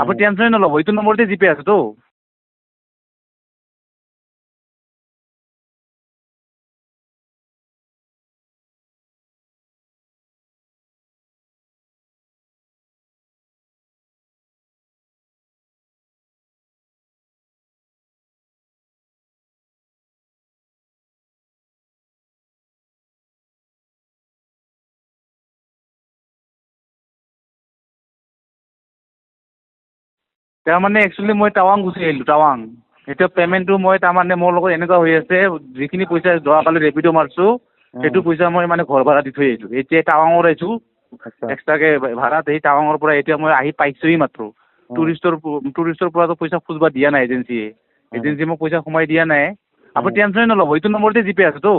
আপুনি টেনশ্যনে নল'ব, এইটো নম্বৰতে জিপে আছেতো। তাৰমানে একচুৱেলি মই টাৱাং গুচি আহিলোঁ, টাৱাং। এতিয়া পে'মেণ্টটো মই তাৰমানে মোৰ লগত এনেকুৱা হৈ আছে, যিখিনি পইচা যোৱাকালি ৰেপিড' মাৰছোঁ, সেইটো পইচা মই মানে ঘৰ ভাড়া দি থৈ আহিছোঁ। এতিয়া টাৱাঙত আহিছোঁ, এক্সট্ৰাকৈ ভাড়াত সেই টাৱাঙৰ পৰা এতিয়া মই আহি পাইছোঁহি মাত্ৰ। টুৰিষ্টৰ পৰাতো পইচা খুজিব দিয়া নাই এজেঞ্চিয়ে। এজেঞ্চিয়ে মোক পইচা সোমাই দিয়া নাই। আপুনি টেনশ্যনে নল'ব, এইটো নম্বৰতে জিপে আছেতো।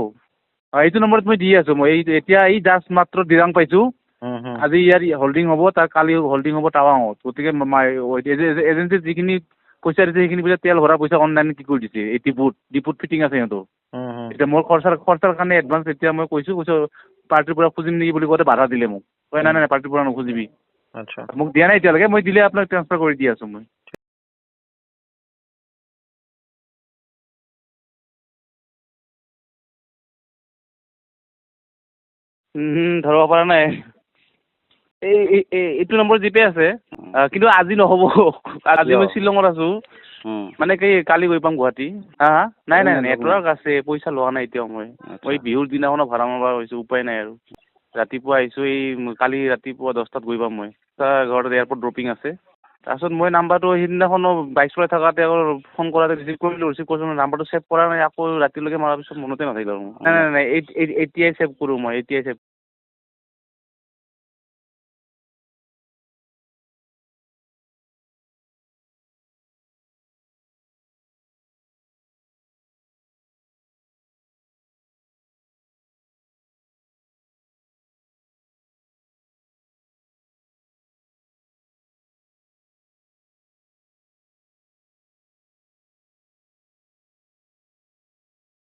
এইটো নম্বৰত মই দি আছোঁ। মই এতিয়া এই জাষ্ট মাত্ৰ দিৰাং পাইছোঁ। আজি ইয়াৰ হল্ডিং হ'ব, তাৰ কালি হল্ডিং হ'ব টাৱাঙত। গতিকে এজেঞ্চিত যিখিনি পইচা দিছে সেইখিনি পইচা তেল ভৰা পইচা অনলাইন কি কৰি দিছে, এই ডিপুত ফিটিং আছে সিহঁতৰ। এতিয়া মোৰ খৰচাৰ কাৰণে এডভান্স এতিয়া মই কৈছোঁ পাৰ্টিৰ পৰা খুজিম নেকি বুলি কওঁতে বাধা দিলে মোক। কয় নাই পাৰ্টিৰ পৰা নুখুজিবি। আচ্ছা, মোক দিয়া নাই এতিয়ালৈকে, মই দিলে আপোনাক ট্ৰান্সফাৰ কৰি দি আছোঁ মই। ধৰিব পৰা নাই। এইটো নম্বৰ জিপে আছে, কিন্তু আজি নহ'ব। আজি মই শ্বিলঙত আছোঁ, মানে কি কালি গৈ পাম গুৱাহাটী। নাই নেটৱৰ্ক আছে, পইচা লোৱা নাই এতিয়াও মই বিহুৰ দিনাখনো ভাড়া মাৰিব হৈছোঁ, উপায় নাই আৰু। ৰাতিপুৱা আহিছোঁ, কালি ৰাতিপুৱা 10টাত গৈ পাম মই। ঘৰত এয়াৰপৰ্ট ড্ৰপিং আছে। তাৰপিছত মই নাম্বাৰটো সেইদিনাখনো বাইক চলাই থকাতে ফোন কৰাতে ৰিচিভ কৰিলোঁ, নাম্বাৰটো ছেভ কৰা নাই, আকৌ ৰাতিলৈকে মৰাৰ পিছত মনতে নাথাকিল আৰু। নাই এতিয়াই ছেভ কৰোঁ মই, এতিয়াই ছেভ